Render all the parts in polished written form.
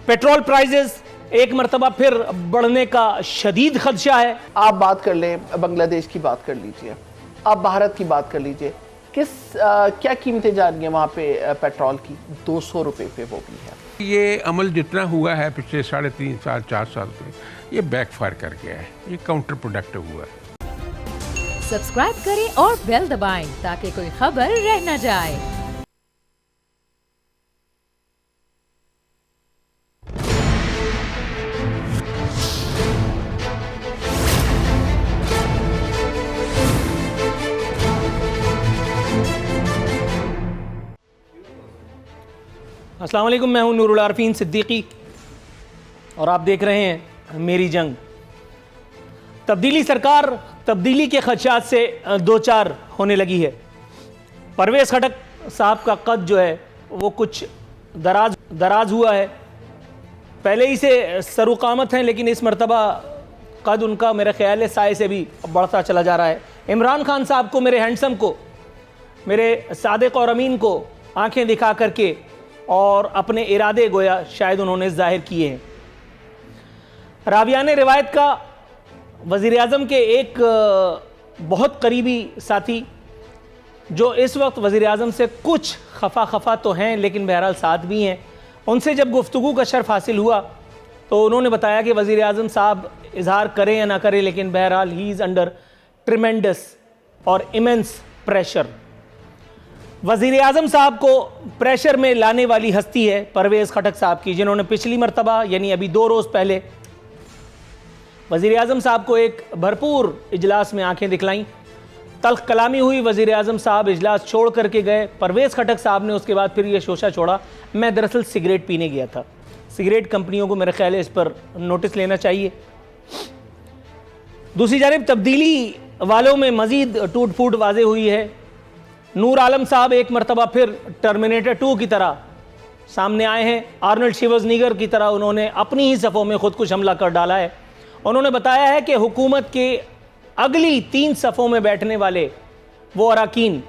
Petrol prices एक मरतबा फिर बढ़ने का शदीद खदशा है। आप बात कर लें, बांग्लादेश की बात कर लीजिए, आप भारत की बात कर लीजिए, क्या कीमतें जा रही हैं वहाँ पे पेट्रोल की? 200 रुपये पे वो भी है। ये अमल जितना हुआ है पिछले 3.5 साल 4 साल से, ये बैकफायर कर गया है, ये काउंटर प्रोडक्टिव हुआ है। सब्सक्राइब करें और बेल दबाएं ताकि कोई खबर रह न जाए। अस्सलाम वालेकुम, मैं हूं नूरुल आरफीन सिद्दीकी और आप देख रहे हैं मेरी जंग। तब्दीली सरकार तब्दीली के खदशात से दो चार होने लगी है। परवेज़ खटक साहब का कद जो है वो कुछ दराज हुआ है। पहले ही से सरुकामत हैं, लेकिन इस मरतबा कद उनका मेरा ख्याल है साए से भी बढ़ता चला जा रहा है। इमरान खान साहब को, मेरे हैंडसम को, मेरे सादिक और अमीन को आंखें दिखा करके और अपने इरादे गोया शायद उन्होंने जाहिर किए हैं। रावियान रिवायत का वज़ीर आज़म के एक बहुत करीबी साथी जो इस वक्त वज़ीर आज़म से कुछ खफा तो हैं लेकिन बहरहाल साथ भी हैं, उनसे जब गुफ्तगू का शर्फ हासिल हुआ तो उन्होंने बताया कि वज़ीर आज़म साहब इजहार करें या ना करें, लेकिन बहरहाल ही इज़ अंडर ट्रिमेंडस और इमेंस प्रेशर। वज़ीर आज़म साहब को प्रेशर में लाने वाली हस्ती है परवेज़ खटक साहब की, जिन्होंने पिछली मरतबा यानी अभी 2 रोज़ पहले वज़ीर आज़म साहब को एक भरपूर इजलास में आंखें दिखलाईं। तल्ख कलामी हुई, वज़ीर आज़म साहब इजलास छोड़ करके गए। परवेज़ खटक साहब ने उसके बाद फिर ये शोशा छोड़ा, मैं दरअसल सिगरेट पीने गया था। सिगरेट कंपनियों को मेरे ख्याल है इस पर नोटिस लेना चाहिए। दूसरी जानिब तब्दीली वालों में मज़ीद टूट फूट वाज़े हुई है। नूर आलम साहब एक मरतबा फिर टर्मिनेटर 2 की तरह सामने आए हैं। आर्नल्ड शिवाज़नीगर की तरह उन्होंने अपनी ही सफ़ों में खुदकुश हमला कर डाला है। उन्होंने बताया है कि हुकूमत के अगली 3 सफ़ों में बैठने वाले वो अरकान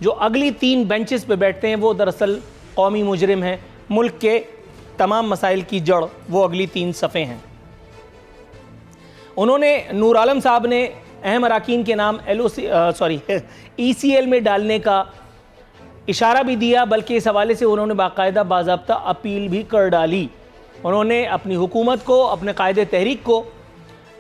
जो अगली 3 बेंचेस पे बैठते हैं वो दरअसल कौमी मुजरिम हैं। मुल्क के तमाम मसाइल की जड़ वो अगली 3 सफ़े हैं। उन्होंने नूर आलम साहब ने अहम अरकान के नाम ECL में डालने का इशारा भी दिया, बल्कि इस हवाले से उन्होंने बाकायदा बाज़ाब्ता अपील भी कर डाली। उन्होंने अपनी हुकूमत को, अपने कायदे तहरीक को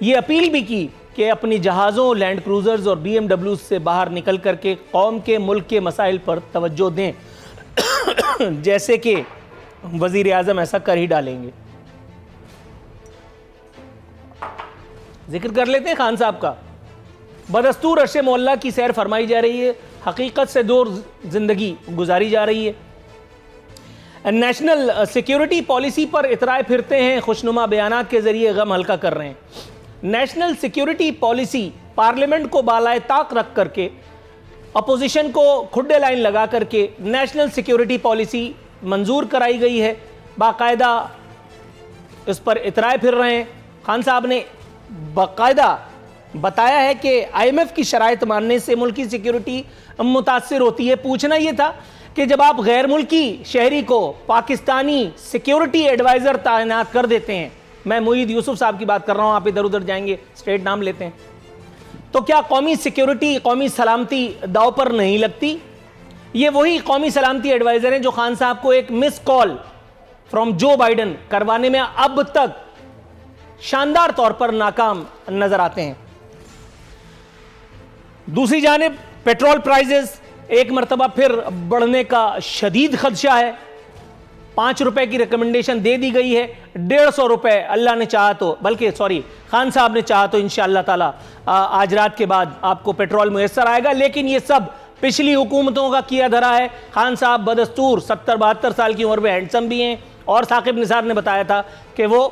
ये अपील भी की कि अपनी जहाज़ों, लैंड क्रूज़र्स और BMW से बाहर निकल करके कौम के, मुल्क के मसाइल पर तवज्जो दें जैसे कि वज़ीर आज़म ऐसा कर ही डालेंगे। जिक्र कर लेते हैं खान साहब का। बदस्तूर अर्शे मोहल्ला की सैर फरमाई जा रही है, हकीकत से दूर ज़िंदगी गुजारी जा रही है। नेशनल सिक्योरिटी पॉलिसी पर इतराए फिरते हैं, खुशनुमा बयानात के ज़रिए गम हल्का कर रहे हैं। नेशनल सिक्योरिटी पॉलिसी पार्लियामेंट को बालाए ताक रख करके, अपोजिशन को खुड्डे लाइन लगा करके नेशनल सिक्योरिटी पॉलिसी मंजूर कराई गई है। बाकायदा इस पर इतराए फिर रहे हैं। खान साहब ने बाकायदा बताया है कि IMF की शराइत मानने से मुल्क की सिक्योरिटी मुतासिर होती है। पूछना यह था कि जब आप गैर मुल्की शहरी को पाकिस्तानी सिक्योरिटी एडवाइज़र तैनात कर देते हैं, मैं मुईद यूसुफ साहब की बात कर रहा हूं, आप इधर उधर जाएंगे, स्टेट नाम लेते हैं, तो क्या कौमी सिक्योरिटी, कौमी सलामती दाव पर नहीं लगती? ये वही कौमी सलामती एडवाइज़र हैं जो खान साहब को एक मिस कॉल फ्रॉम जो बाइडन करवाने में अब तक शानदार तौर पर नाकाम नजर आते हैं। दूसरी जानिब पेट्रोल प्राइजेस एक मरतबा फिर बढ़ने का शदीद खदशा है। 5 रुपए की रिकमेंडेशन दे दी गई है, 150 रुपए अल्लाह ने चाहा तो, बल्कि सॉरी खान साहब ने चाहा तो इंशाअल्लाह ताला आज रात के बाद आपको पेट्रोल मुयस्सर आएगा। लेकिन ये सब पिछली हुकूमतों का किया धरा है। खान साहब बदस्तूर 70-72 साल की उम्र में हैंडसम भी हैं और साकिब निसार ने बताया था कि वो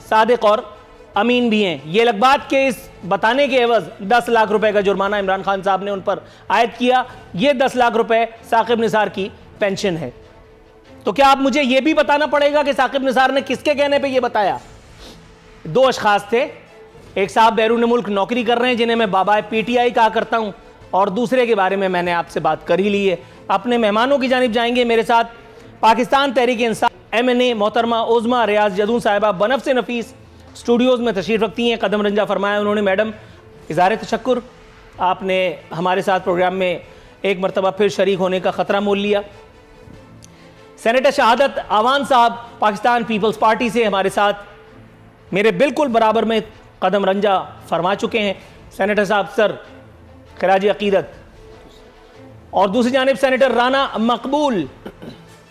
सादिक और अमीन भी हैं। ये लग बात के इस बताने के एवज 10 लाख रुपए का जुर्माना इमरान खान साहब ने उन पर आयद किया। ये 10 लाख रुपए साकिब निसार की पेंशन है। तो क्या अब मुझे यह भी बताना पड़ेगा कि साकिब निसार ने किसके कहने पे यह बताया? 2 अशखास थे, एक साहब बैरून मुल्क नौकरी कर रहे हैं जिन्हें मैं बाबा PTI कहा करता हूं, और दूसरे के बारे में मैंने आपसे बात कर ही ली है। अपने मेहमानों की जानिब जाएंगे मेरे साथ। पाकिस्तान तहरीक इंसाफ MNA मोहतरमा उज़मा रियाज जदून साहिबा बनफ से नफीस स्टूडियोज़ में तशरीफ़ रखती हैं। कदम रंजा फरमाया उन्होंने। मैडम, इज़हार तशक्कुर, आपने हमारे साथ प्रोग्राम में एक मरतबा फिर शरीक होने का ख़तरा मोल लिया। सेनेटर शहादत आवान साहब पाकिस्तान पीपल्स पार्टी से हमारे साथ मेरे बिल्कुल बराबर में कदम रंजा फरमा चुके हैं। सेनेटर साहब, सर खराज अकीदत। और दूसरी जानिब सेनेटर राना मकबूल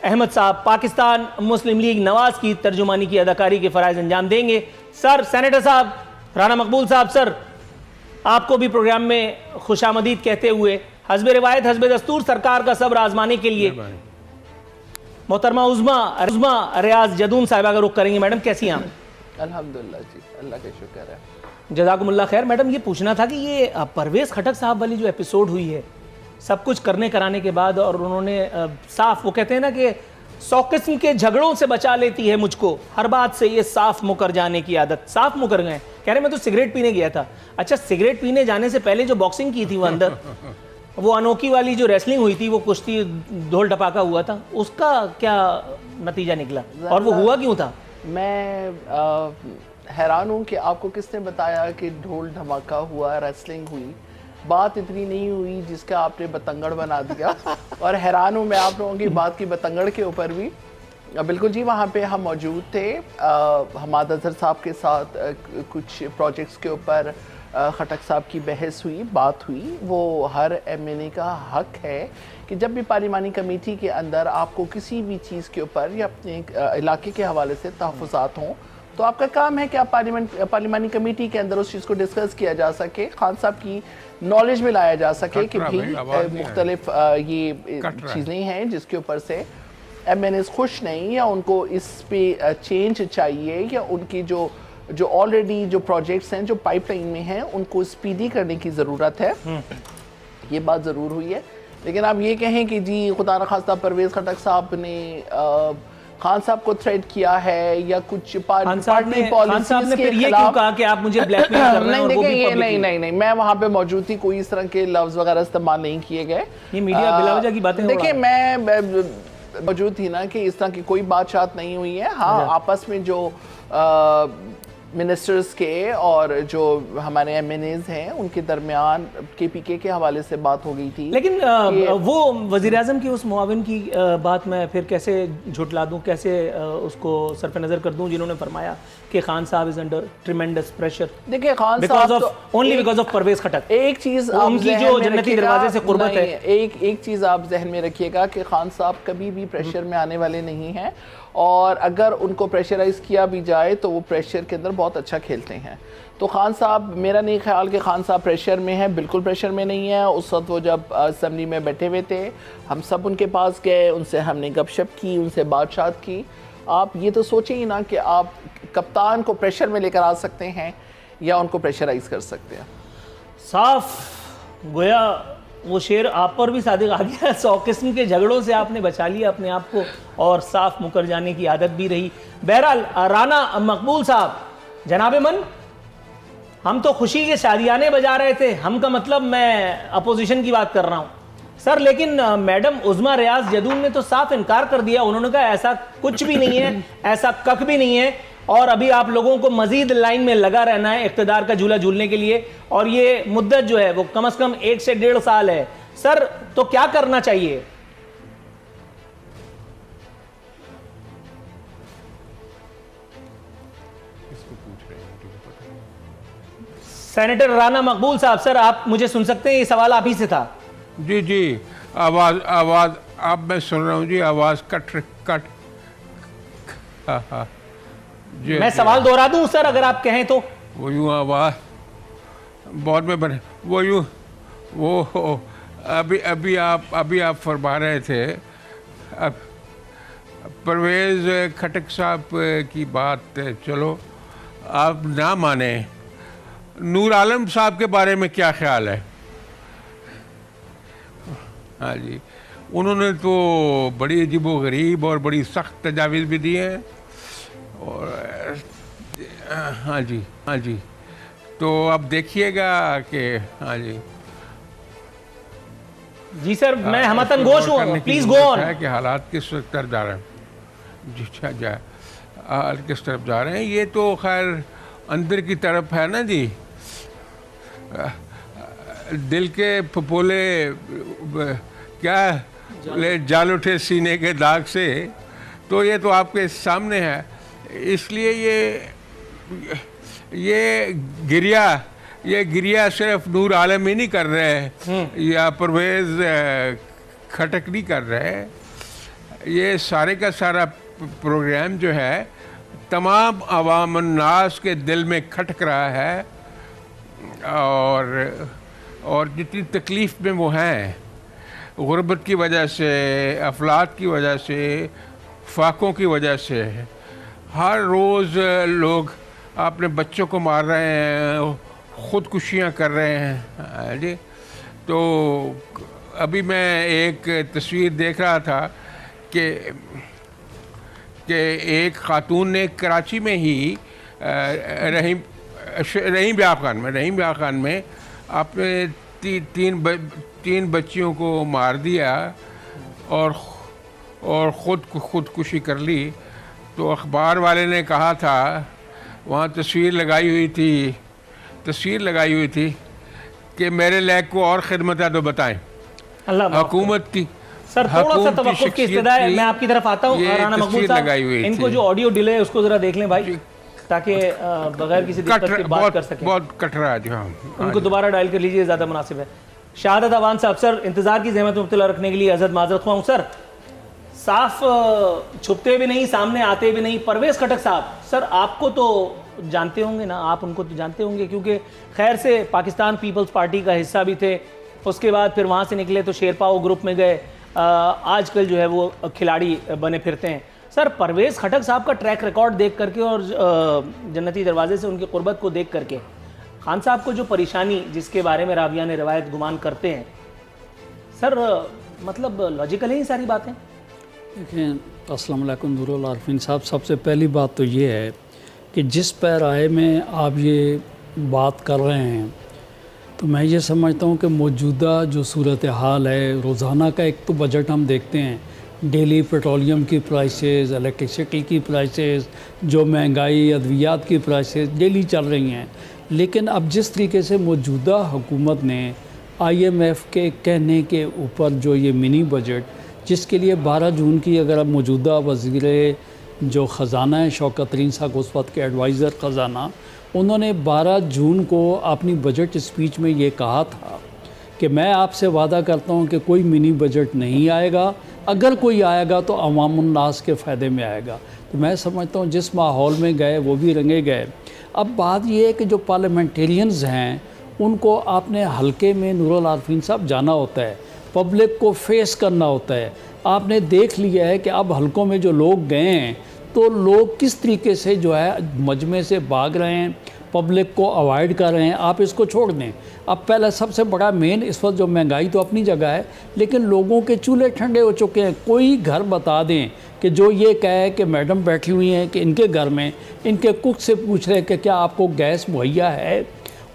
अहमद साहब पाकिस्तान मुस्लिम लीग नवाज की तर्जुमानी की अदाकारी के फ़राइज़ अंजाम देंगे। सर, सेनेटर साहब राना मकबूल साहब, सर आपको भी प्रोग्राम में खुशामदीद कहते हुए हस्ब रिवायत हस्ब दस्तूर सरकार का सब्र आजमाने के लिए मोहतरमा उज़मा रियाज जदून साहिबा का रुख करेंगे। मैडम, कैसी हैं आप? अल्हम्दुलिल्लाह जी, अल्लाह का शुक्र है। जज़ाकुमुल्लाह खैर। मैडम, ये पूछना था कि ये परवेज़ खटक साहब वाली जो एपिसोड हुई है, सब कुछ करने कराने के बाद और उन्होंने साफ, वो कहते हैं ना कि 100 किस्म के झगड़ों से बचा लेती है मुझको, हर बात से ये साफ मुकर जाने की आदत। साफ मुकर गए, कह रहे मैं तो सिगरेट पीने गया था। अच्छा, सिगरेट पीने जाने से पहले जो बॉक्सिंग की थी वो अंदर, वो अनोखी वाली जो रेसलिंग हुई थी, वो कुश्ती ढोल ढपाका हुआ था, उसका क्या नतीजा निकला और वो हुआ क्यों था? मैं हैरान हूँ कि आपको किसने बताया कि ढोल धमाका हुआ, रेसलिंग हुई। बात इतनी नहीं हुई जिसका आपने बतंगड़ बना दिया। और हैरान हूँ मैं आप लोगों की बात की बतंगड़ के ऊपर भी। बिल्कुल जी, वहाँ पे हम मौजूद थे। हमाद अजहर साहब के साथ कुछ प्रोजेक्ट्स के ऊपर खटक साहब की बहस हुई, बात हुई। वो हर MNA का हक है कि जब भी पार्लिमानी कमेटी के अंदर आपको किसी भी चीज़ के ऊपर या अपने इलाके के हवाले से तहफ़्फ़ुज़ात हों, तो आपका काम है कि आप पार्लिमानी कमेटी के अंदर उस चीज़ को डिस्कस किया जा सके, खान साहब की नॉलेज में लाया जा सके कि भाई मुख्तलिफ ये चीज़ें हैं जिसके ऊपर से MNAs खुश नहीं, या उनको इस पे चेंज चाहिए, या उनकी जो ऑलरेडी जो प्रोजेक्ट्स हैं जो पाइपलाइन में हैं उनको स्पीडी करने की ज़रूरत है। ये बात ज़रूर हुई है। लेकिन आप ये कहें कि जी खुदा न खास्ता परवेज़ खटक साहब ने खान साहब को थ्रेट किया है या कुछ पार्टी पॉलिसीज के ये क्यों कहा कि आप मुझे ब्लैकमेल कर रहे हैं? नहीं, देखिए, नहीं, मैं वहाँ पे मौजूद थी, कोई इस तरह के लफ्ज़ वगैरह इस्तेमाल नहीं किए गए। ये मीडिया बिलावजा की बातें। देखिए, मैं मौजूद थी ना कि इस तरह की कोई बात नहीं हुई है। हाँ, आपस में जो मिनिस्टर्स के और जो हमारे MNAs हैं उनके दरमियान KPK के हवाले से बात हो गई थी। लेकिन वो वज़ीर आज़म की उस मुआविन की बात मैं फिर कैसे झुटला दूं, कैसे उसको सरफ नज़र कर दूं जिन्होंने फरमाया कि खान साहब इज अंडर ट्रिमेंडस प्रेशर। देखिए, खान साहब ओनली बिकॉज ऑफ परवेज़ खटक। एक चीज़ उनकी जो जन्नती दरवाजे से कुर्बत है, एक चीज़ आप जहन में रखिएगा कि खान साहब कभी भी प्रेशर में आने वाले नहीं हैं, और अगर उनको प्रेशराइज किया भी जाए तो वो प्रेशर के अंदर बहुत अच्छा खेलते हैं। तो खान साहब, मेरा नहीं ख्याल कि खान साहब प्रेशर में हैं, बिल्कुल प्रेशर में नहीं है। उस वक्त वो जब असेंबली में बैठे हुए थे, हम सब उनके पास गए, उनसे हमने गपशप की, उनसे बातचीत की। आप ये तो सोचें ही ना कि आप कप्तान को प्रेशर में लेकर आ सकते हैं या उनको प्रेशराइज कर सकते हैं। साफ गोया वो शेर आप पर भी सादिक आ गया। 100 किस्म के झगड़ों से आपने बचा लिया अपने आप को, और साफ मुकर जाने की आदत भी रही। बहरहाल, राना मकबूल साहब, जनाबे मन, हम तो खुशी के शादियाने बजा रहे थे, हम का मतलब मैं अपोजिशन की बात कर रहा हूँ सर। लेकिन मैडम उज़मा रियाज जदून ने तो साफ इनकार कर दिया। उन्होंने कहा ऐसा कुछ भी नहीं है, ऐसा कख भी नहीं है, और अभी आप लोगों को मजीद लाइन में लगा रहना है इख्तिदार का झूला झूलने के लिए, और ये मुद्दत जो है वो कम से कम 1 से 1.5 साल है। सर, तो क्या करना चाहिए? सेनेटर राना मकबूल साहब, सर आप मुझे सुन सकते हैं? ये सवाल आप ही से था। जी, आवाज़ अब मैं सुन रहा हूँ जी, आवाज़ कट। हाँ, मैं सवाल दोहरा दूं सर, अगर आप कहें तो? वो यूँ आवाज़ बहुत में बने, वो यूँ वो अभी आप फरमा रहे थे, अब परवेज़ खटक साहब की बात चलो आप ना माने, नूर आलम साहब के बारे में क्या ख्याल है? हाँ जी, उन्होंने तो बड़ी अजीबोगरीब और बड़ी सख्त तजावीज़ भी दी हैं, और हाँ जी, तो अब देखिएगा कि हाँ जी सर, मैं हमतन गोश हूँ, प्लीज गो ऑन। कि हालात किस वक्त जा रहे हैं। किस तरफ जा रहे हैं, ये तो खैर अंदर की तरफ है ना जी, दिल के फपोले क्या जाल उठे सीने के दाग से, तो ये तो आपके सामने है। इसलिए ये गिरिया सिर्फ नूर आलम ही नहीं कर रहे हैं या परवेज खटक नहीं कर रहे हैं, ये सारे का सारा प्रोग्राम जो है तमाम अवाम नास के दिल में खटक रहा है। और जितनी तकलीफ़ में वो हैं, गुर्बत की वजह से, अफलात की वजह से, फाकों की वजह से, हर रोज़ लोग अपने बच्चों को मार रहे हैं, ख़ुदकुशियाँ कर रहे हैं जी। तो अभी मैं एक तस्वीर देख रहा था कि एक ख़ातून ने कराची में ही रहीम ब्याह खान में अपने तीन बच्चियों को मार दिया और ख़ुदकुशी कर ली। तो अखबार वाले ने कहा था, वहाँ तस्वीर लगाई हुई थी कि मेरे लैक को और खिदमत है तो बताएं। हुकूमत की सर थोड़ा सा तवक्कुफ की इस्तदा है, मैं आपकी तरफ आता हूँ। राना मकबूल साहब, इनको जो ऑडियो डिले है उसको जरा देख लें भाई, ताकि बगैर किसी दिक्कत के बात कर सकें। बहुत कट रहा है जी। हाँ, उनको दोबारा डायल कर लीजिए, ज़्यादा मुनासिब है। शहादत अवान साहब, सर इंतज़ार की ज़हमत में मुब्तला रखने के लिए अज़द माजरत हुआ हूँ। सर साफ छुपते भी नहीं, सामने आते भी नहीं। परवेज़ खटक साहब, सर आपको तो जानते होंगे ना, आप उनको तो जानते होंगे, क्योंकि खैर से पाकिस्तान पीपल्स पार्टी का हिस्सा भी थे। उसके बाद फिर वहाँ से निकले तो शेरपाओ ग्रुप में गए, आजकल जो है वो खिलाड़ी बने फिरते हैं। सर परवेज़ खटक साहब का ट्रैक रिकॉर्ड देख करके और जन्नती दरवाजे से उनकी क़ुर्बत को देख करके, खान साहब को जो परेशानी जिसके बारे में राविया ने रवायत गुमान करते हैं, सर मतलब लॉजिकल है ये सारी बातें? देखिए, अस्सलाम वालेकुम नूरुल आरफीन साहब, सबसे पहली बात तो ये है कि जिस पैराए में आप ये बात कर रहे हैं, तो मैं ये समझता हूँ कि मौजूदा जो सूरत हाल है, रोज़ाना का एक तो बजट हम देखते हैं, डेली पेट्रोलियम की प्राइसेस, इलेक्ट्रिसिटी की प्राइसेस, जो महंगाई, अद्वियात की प्राइसेस डेली चल रही हैं। लेकिन अब जिस तरीके से मौजूदा हुकूमत ने IMF के कहने के ऊपर जो ये मिनी बजट, जिसके लिए 12 जून की, अगर अब मौजूदा वज़ीर जो ख़जाना है शौकत तरीन साहब, उस वक्त के एडवाइज़र ख़जाना, उन्होंने 12 जून को अपनी बजट स्पीच में ये कहा था कि मैं आपसे वादा करता हूँ कि कोई मिनी बजट नहीं आएगा, अगर कोई आएगा तो अवामुन्नास के फ़ायदे में आएगा। तो मैं समझता हूँ जिस माहौल में गए वो भी रंगे गए। अब बात ये है कि जो पार्लियामेंटेरियंस हैं उनको आपने हल्के में नूरुल आरफीन साहब जाना होता है, पब्लिक को फेस करना होता है। आपने देख लिया है कि अब हल्कों में जो लोग गए हैं तो लोग किस तरीके से जो है मजमे से भाग रहे हैं, पब्लिक को अवॉइड कर रहे हैं। आप इसको छोड़ दें। अब पहला सबसे बड़ा मेन इस वक्त जो महंगाई तो अपनी जगह है, लेकिन लोगों के चूल्हे ठंडे हो चुके हैं। कोई घर बता दें कि जो ये कहे कि मैडम बैठी हुई हैं कि इनके घर में इनके कुक से पूछ रहे कि क्या आपको गैस मुहैया है।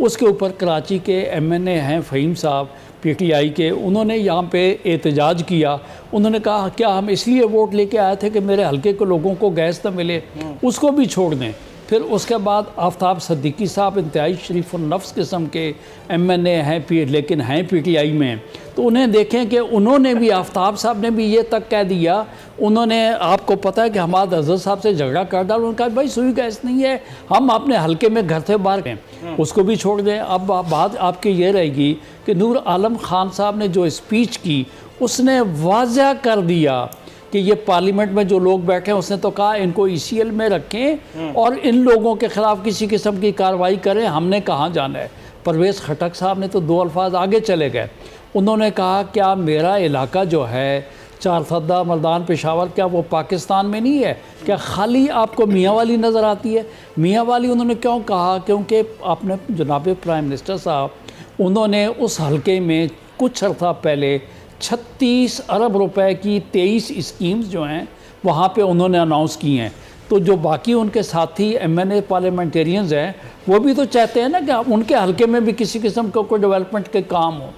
उसके ऊपर कराची के MNA हैं फ़हीम साहब PTI के, उन्होंने यहाँ पे एहतजाज किया। उन्होंने कहा क्या हम इसलिए वोट लेके आए थे कि मेरे हल्के के लोगों को गैस न मिले, उसको भी छोड़ दें। फिर उसके बाद आफ्ताब सिद्दीकी साहब इंतहाई शरीफ-उन-नफ्स किस्म के MNA हैं, लेकिन हैं PTI में, तो उन्हें देखें कि उन्होंने भी, आफ्ताब साहब ने भी ये तक कह दिया, उन्होंने, आपको पता है कि हमाद अजहर साहब से झगड़ा कर डाला। उन्होंने कहा भाई सुई गैस नहीं है, हम अपने हल्के में घर से बाहर हैं, उसको भी छोड़ दें। अब बात आपकी ये रहेगी कि नूर आलम खान साहब ने जो स्पीच की, उसने वाज़ह कर दिया कि ये पार्लियामेंट में जो लोग बैठे हैं, उसने तो कहा इनको ECL में रखें और इन लोगों के ख़िलाफ़ किसी किस्म की कार्रवाई करें, हमने कहाँ जाना है। परवेज़ खटक साहब ने तो 2 अल्फाज आगे चले गए। उन्होंने कहा क्या मेरा इलाका जो है चारसदा, मर्दान, पेशावर, क्या वो पाकिस्तान में नहीं है? क्या खाली आपको मियाँ वाली नज़र आती है? मियाँ वाली उन्होंने क्यों कहा? क्योंकि आपने जनाब प्राइम मिनिस्टर साहब, उन्होंने उस हल्के में कुछ अर्सा पहले 36 अरब रुपए की 23 स्कीम्स जो हैं वहाँ पे उन्होंने अनाउंस की हैं। तो जो बाकी उनके साथी MNA पार्लियामेंटेरियंस हैं, वो भी तो चाहते हैं ना कि उनके हल्के में भी किसी किस्म का कोई डेवलपमेंट के काम हो।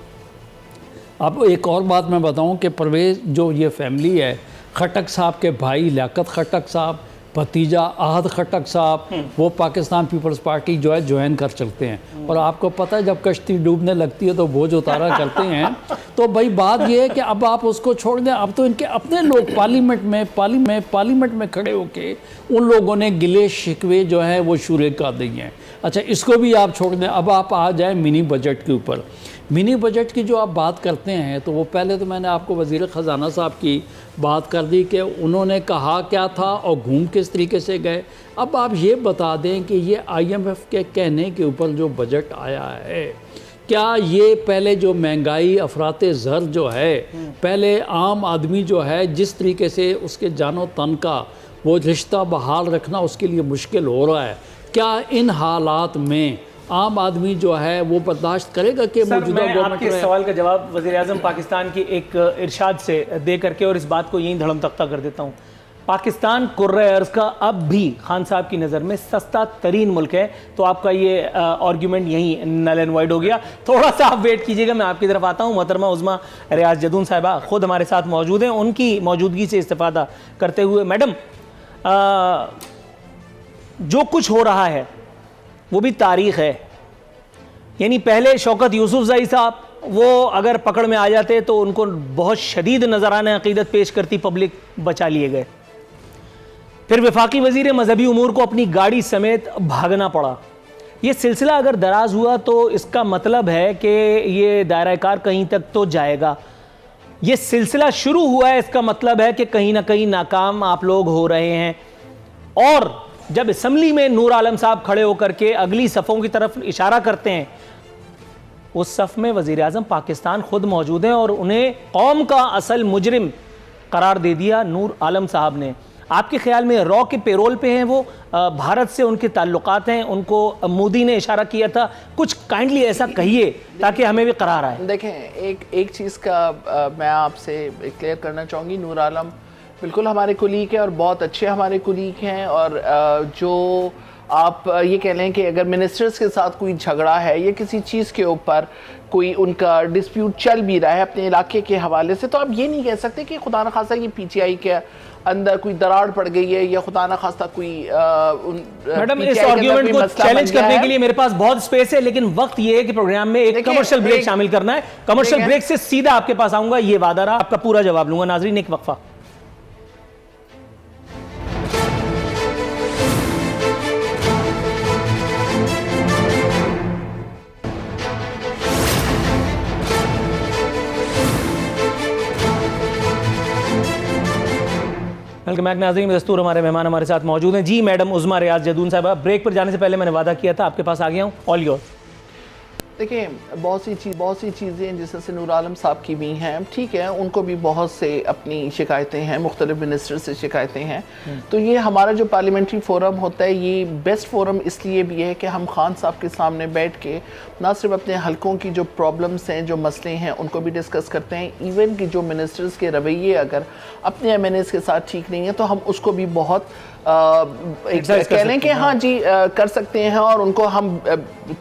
अब एक और बात मैं बताऊं कि परवेज़ जो ये फैमिली है, खटक साहब के भाई लियाकत खटक साहब, भतीजा आहद खटक साहब, वो पाकिस्तान पीपल्स पार्टी जो है ज्वाइन कर चलते हैं। और आपको पता है जब कश्ती डूबने लगती है तो बोझ उतारा करते हैं। तो भाई बात ये है कि अब आप उसको छोड़ दें। अब तो इनके अपने लोग पार्लियामेंट में खड़े होके उन लोगों ने गिले शिकवे जो है वो शुरू कर दी हैं। अच्छा, इसको भी आप छोड़ दें। अब आप आ जाएं मिनी बजट के ऊपर। मिनी बजट की जो आप बात करते हैं तो वो पहले तो मैंने आपको वज़ीर ख़जाना साहब की बात कर दी कि उन्होंने कहा क्या था और घूम किस तरीके से गए। अब आप ये बता दें कि ये IMF के कहने के ऊपर जो बजट आया है, क्या ये पहले जो महंगाई अफराते ज़र जो है, पहले आम आदमी जो है जिस तरीके से उसके जानो तन का वो रिश्ता बहाल रखना उसके लिए मुश्किल हो रहा है, क्या इन हालात में आम आदमी जो है वो बर्दाश्त करेगा कि मौजूदा गवर्नमेंट आपके सवाल का जवाब वज़ीर आज़म पाकिस्तान की एक इरशाद से दे करके और इस बात को यहीं धड़म तख्ता कर देता हूँ। पाकिस्तान कुर्रे अर्ज़ का अब भी खान साहब की नज़र में सस्ता तरीन मुल्क है। तो आपका ये आर्ग्यूमेंट यहीं नल एंड वाइड हो गया। थोड़ा सा आप वेट कीजिएगा, मैं आपकी तरफ आता हूँ। मोहतरमा उज़मा रियाज जदून साहिबा ख़ुद हमारे साथ मौजूद हैं, उनकी मौजूदगी से इस्तेफ़ादा करते हुए मैडम, जो कुछ हो रहा है वो भी तारीख़ है। यानी पहले शौकत यूसुफज़ई साहब वो अगर पकड़ में आ जाते तो उनको बहुत शदीद नजराना अकीदत पेश करती पब्लिक, बचा लिए गए। फिर वफाकी वज़ीर मजहबी उमूर को अपनी गाड़ी समेत भागना पड़ा। ये सिलसिला अगर दराज हुआ तो इसका मतलब है कि ये दायरा कार कहीं तक तो जाएगा। ये सिलसिला शुरू हुआ है, इसका मतलब है कि कहीं ना कहीं नाकाम आप लोग हो रहे हैं। और जब असम्बली में नूर आलम साहब खड़े होकर के अगली सफ़ों की तरफ इशारा करते हैं, उस सफ़ में वज़ीर आज़म पाकिस्तान खुद मौजूद हैं और उन्हें कौम का असल मुजरिम करार दे दिया नूर आलम साहब ने। आपके ख्याल में रॉ के पेरोल पे हैं वो, भारत से उनके ताल्लुकात हैं, उनको मोदी ने इशारा किया था, कुछ काइंडली ऐसा कहिए ताकि हमें भी करार आए। देखें, एक चीज़ का मैं आपसे क्लियर करना चाहूँगी। नूर आलम बिल्कुल हमारे कुलीग हैं और बहुत अच्छे हमारे कुलीग हैं। और जो आप ये कह लें कि अगर मिनिस्टर्स के साथ कोई झगड़ा है या किसी चीज़ के ऊपर कोई उनका डिस्प्यूट चल भी रहा है अपने इलाके के हवाले से, तो आप ये नहीं कह सकते कि खुदा न खास्ता ये PTI के अंदर कोई दरार पड़ गई है या खुदा न खास्ता कोई मैडम, इस आर्ग्यूमेंट को चैलेंज करने के लिए मेरे पास बहुत स्पेस है, लेकिन वक्त ये है कि प्रोग्राम में एक कमर्शियल ब्रेक शामिल करना है। कमर्शियल ब्रेक से सीधा आपके पास आऊंगा, ये वादा रहा, आपका पूरा जवाब लूंगा। नाजरीन, एक वक्फा। वेलकम बैक नाज़रीन, दस्तूर हमारे मेहमान हमारे साथ मौजूद हैं। जी मैडम उज़मा रियाज जदून साहबा, ब्रेक पर जाने से पहले मैंने वादा किया था आपके पास आ गया हूँ, ऑल योर्स। देखिए, बहुत सी चीज़ें जिससे नूर आलम साहब की भी हैं, ठीक है, उनको भी बहुत से अपनी शिकायतें हैं, मुख्तलिफ मिनिस्टर से शिकायतें हैं। तो ये हमारा जो पार्लियामेंट्री फ़ोरम होता है, ये बेस्ट फ़ोरम इसलिए भी है कि हम खान साहब के सामने बैठ के ना सिर्फ अपने हलकों की जो प्रॉब्लम्स हैं, जो मसले हैं, उनको भी डिस्कस करते हैं। इवन कि जो मिनिस्टर्स के रवैये अगर अपने MNAs के साथ ठीक नहीं है तो हम उसको भी बहुत कह लें कि हाँ जी कर सकते हैं। और उनको हम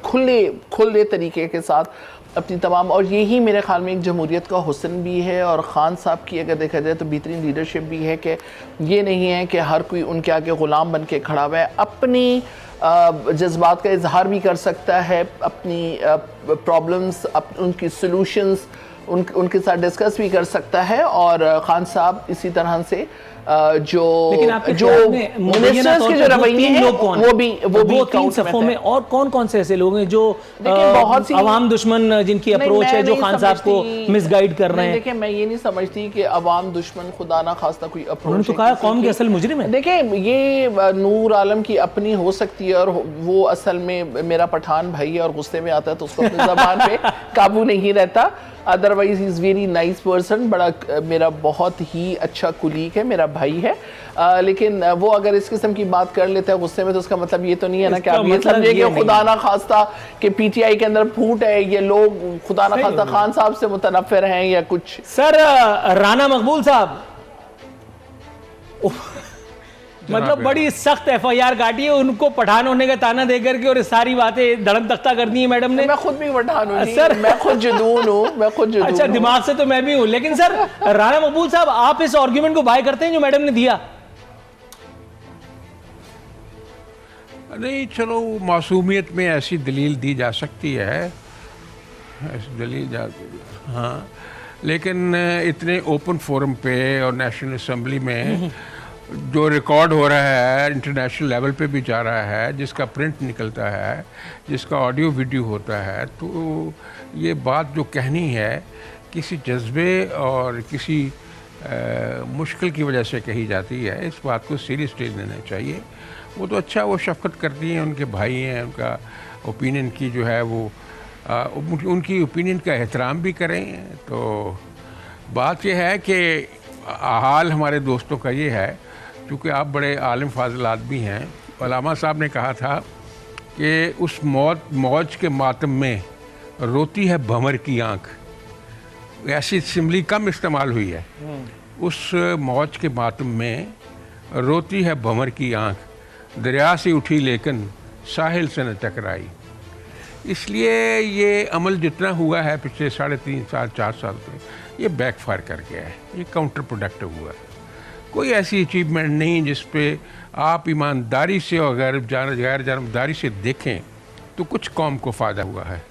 खुले तरीके के साथ अपनी तमाम, और यही मेरे ख्याल में एक जमहूरियत का हुस्न भी है। और ख़ान साहब की अगर देखा जाए तो बेहतरीन लीडरशिप भी है कि ये नहीं है कि हर कोई उनके आगे ग़ुलाम बन के खड़ा हुआ है, अपनी जज्बात का इजहार भी कर सकता है, अपनी प्रॉब्लम्स, उनकी सॉल्यूशंस उनके साथ डिस्कस भी कर सकता है। और ख़ान साहब इसी तरह से जो मिनिस्टर्स के जो रवैये हैं वो भी तीन सफों में और कौन कौन से ऐसे लोग हैं जो बहुत सी अवाम दुश्मन जिनकी अप्रोच है, जो खान साहब को मिसगाइड कर रहे हैं? देखिए, मैं ये नहीं समझती कि अवाम दुश्मन खुदा ना खास्ता कोई अप्रोच। उन्होंने तो कहा कौम के असल मुजरिम है। देखिए, ये नूर आलम की अपनी हो सकती है और वो असल में मेरा पठान भाई है और गुस्से में आता है तो उसको अपनी ज़बान पे काबू नहीं रहता। Otherwise he is very nice person, बड़ा मेरा बहुत ही अच्छा कुलीग है, मेरा भाई है। लेकिन वो अगर इस किस्म की बात कर लेता है गुस्से में तो उसका मतलब ये तो नहीं है ना कि आप ये समझे कि खुदा ना खास्ता कि PTI के अंदर फूट है, ये लोग खुदा ना खास्ता खान साहब से मुतनफ़िर हैं या कुछ। सर राना मकबूल साहब, मतलब बड़ी सख्त FIR काटी है, उनको पठान होने का ताना दे करके और ये सारी बातें धड़म तख्ता कर दी है मैडम ने। मैं खुद भी पठान हूँ सर, मैं खुद जुनून हूँ, मैं खुद जुनून अच्छा, दिमाग से तो मैं भी हूँ, लेकिन सर राणा मकबूल साहब, आप इस आर्गुमेंट को बाय करते हैं जो मैडम ने दिया? नहीं, चलो मासूमियत में ऐसी दलील दी जा सकती है, ऐसी दलील जा, हाँ, लेकिन इतने ओपन फोरम पे और नेशनल असम्बली में जो रिकॉर्ड हो रहा है, इंटरनेशनल लेवल पे भी जा रहा है, जिसका प्रिंट निकलता है, जिसका ऑडियो वीडियो होता है, तो ये बात जो कहनी है किसी जज्बे और किसी मुश्किल की वजह से कही जाती है, इस बात को सीरियसली लेना चाहिए। वो तो अच्छा, वो शफकत करती हैं, उनके भाई हैं, उनका ओपिनियन की जो है वो उनकी ओपिनियन का एहतराम भी करें। तो बात यह है कि हाल हमारे दोस्तों का ये है, क्योंकि आप बड़े आलिम फाजिल आदमी हैं, अल्लामा साहब ने कहा था कि उस मौज के मातम में रोती है भंवर की आँख। ऐसी सिमली कम इस्तेमाल हुई है। उस मौज के मातम में रोती है भंवर की आँख, दरिया से उठी लेकिन साहिल से न टकराई। इसलिए ये अमल जितना हुआ है पिछले 3.5 साल 4 साल से, ये बैकफायर कर गया है, ये काउंटर प्रोडक्टिव हुआ है। कोई ऐसी अचीवमेंट नहीं जिस पे आप ईमानदारी से और गैर जानबदारी से देखें तो कुछ कौम को फ़ायदा हुआ है।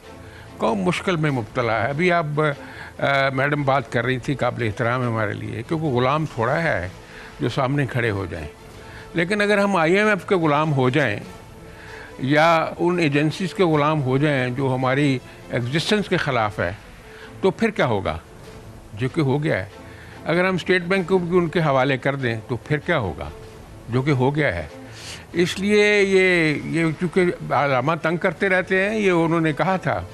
कौम मुश्किल में मुब्तला है। अभी आप मैडम बात कर रही थी, काबिल एहतराम है हमारे लिए, क्योंकि ग़ुलाम थोड़ा है जो सामने खड़े हो जाएं। लेकिन अगर हम IMF के ग़ुलाम हो जाएं या उन एजेंसीज़ के ग़ुलाम हो जाएं जो हमारी एग्जिस्टेंस के ख़िलाफ़ है, तो फिर क्या होगा? जो कि हो गया है। अगर हम स्टेट बैंक को भी उनके हवाले कर दें तो फिर क्या होगा? जो कि हो गया है। इसलिए ये चूँकि अल्लामा तंग करते रहते हैं, ये उन्होंने कहा था,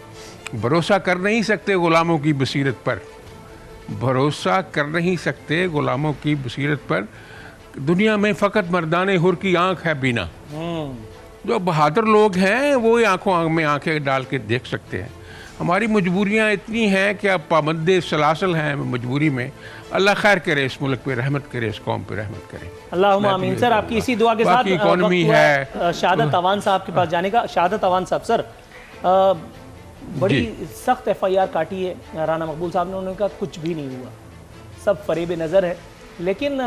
भरोसा कर नहीं सकते ग़ुलामों की बसीरत पर, भरोसा कर नहीं सकते ग़ुलामों की बसीरत पर, दुनिया में फ़कत मर्दाने हुर की आँख है बीना। जो बहादुर लोग हैं वो आँखों में आँखें डाल के देख सकते हैं। हमारी मजबूरियाँ इतनी हैं कि अब पाबंदे सलासल हैं मजबूरी में। अल्लाह खैर करे, इस मुल्क पे रहमत करे, इस कौम पे रहमत करे। अल्लाहुम्मा आमीन। सर, आपकी इसी दुआ के साथ इकॉनमी है। शहादत अवान साहब के पास जाने का। शहादत अवान साहब, सर बड़ी सख्त FIR काटी है राणा मकबूल साहब ने, उन्होंने कहा कुछ भी नहीं हुआ, सब फरेब नज़र है। लेकिन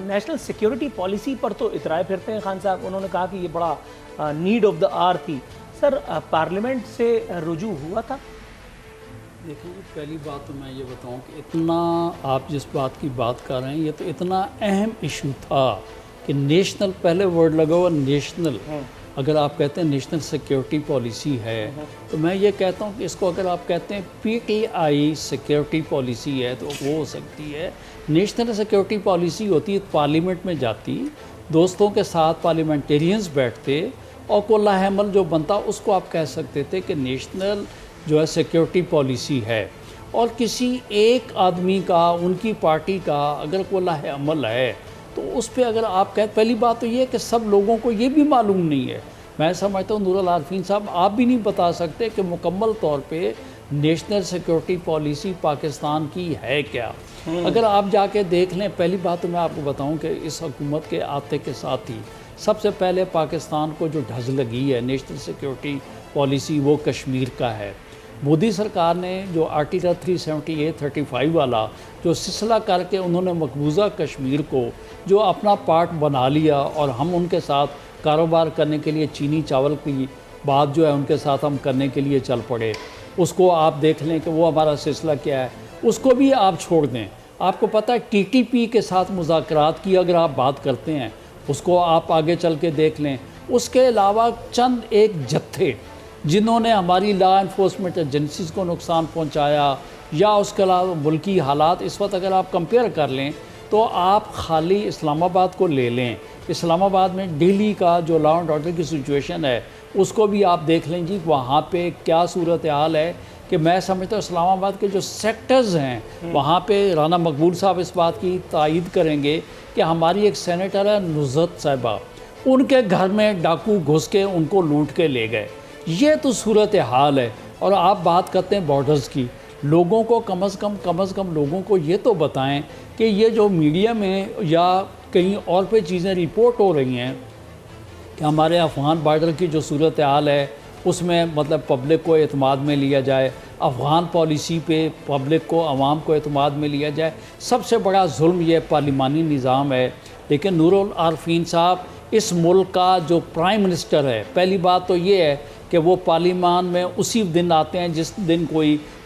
नेशनल सिक्योरिटी पॉलिसी पर तो इतराए फिरते हैं खान साहब। उन्होंने कहा कि ये बड़ा नीड ऑफ द आवर थी। सर, पार्लियामेंट से रुजू हुआ था? देखिए, पहली बात तो मैं ये बताऊं कि इतना आप जिस बात की बात कर रहे हैं, ये तो इतना अहम इशू था कि नेशनल, पहले वर्ड लगा हुआ नेशनल, अगर आप कहते हैं नेशनल सिक्योरिटी पॉलिसी है, तो मैं ये कहता हूँ कि इसको अगर आप कहते हैं PTI सिक्योरिटी पॉलिसी है तो वो हो सकती है। नेशनल सिक्योरिटी पॉलिसी होती है, पार्लियामेंट में जाती, दोस्तों के साथ पार्लियामेंटेरियंस बैठते और को लाहेमल जो बनता उसको आप कह सकते थे कि नेशनल जो है सिक्योरिटी पॉलिसी है। और किसी एक आदमी का, उनकी पार्टी का अगर कोई लाहेमल है तो उस पर अगर आप कहें, पहली बात तो ये है कि सब लोगों को ये भी मालूम नहीं है। मैं समझता हूँ नूरुल आरफीन साहब, आप भी नहीं बता सकते कि मुकम्मल तौर पे नेशनल सिक्योरिटी पॉलिसी पाकिस्तान की है क्या। अगर आप जाके देख लें, पहली बात तो मैं आपको बताऊं कि इस हुकूमत के आते के साथ ही सबसे पहले पाकिस्तान को जो ढज लगी है नेशनल सिक्योरिटी पॉलिसी, वो कश्मीर का है। मोदी सरकार ने जो आर्टिकल 378-35 वाला जो सिलसिला करके उन्होंने मकबूजा कश्मीर को जो अपना पार्ट बना लिया और हम उनके साथ कारोबार करने के लिए चीनी चावल की बात जो है उनके साथ हम करने के लिए चल पड़े। उसको आप देख लें कि वो हमारा सिलसिला क्या है, उसको भी आप छोड़ दें। आपको पता है TTP के साथ मुज़ाकरात की अगर आप बात करते हैं, उसको आप आगे चल के देख लें। उसके अलावा चंद एक जत्थे जिन्होंने हमारी लॉ इन्फोर्समेंट एजेंसीज़ को नुकसान पहुंचाया, या उसके अलावा मुल्की हालात इस वक्त अगर आप कंपेयर कर लें तो आप खाली इस्लामाबाद को ले लें। इस्लामाबाद में दिल्ली का जो लॉ एंड ऑर्डर की सिचुएशन है उसको भी आप देख लें जी, वहाँ पे क्या सूरत हाल है कि मैं समझता हूँ इस्लामाबाद के जो सेक्टर्स हैं वहाँ पे राना मकबूल साहब इस बात की तायीद करेंगे कि हमारी एक सेनेटर है नुज़रत साहिबा, उनके घर में डाकू घुस के उनको लूट के ले गए। ये तो सूरत हाल है। और आप बात करते हैं बॉर्डर्स की, लोगों को कम अज़ कम लोगों को ये तो बताएं कि ये जो मीडिया में या कहीं और पे चीज़ें रिपोर्ट हो रही हैं कि हमारे अफ़गान बॉर्डर की जो सूरत हाल है उसमें मतलब पब्लिक को एतमाद में लिया जाए, अफ़गान पॉलिसी पे पब्लिक को आवाम को एतमाद में लिया जाए। सबसे बड़ा जुल्म ये पार्लिमानी निज़ाम है। लेकिन नूरुल आरफीन साहब इस मुल्क का जो प्राइम मिनिस्टर है, पहली बात तो ये है कि वो पार्लिमान में उसी दिन आते हैं जिस दिन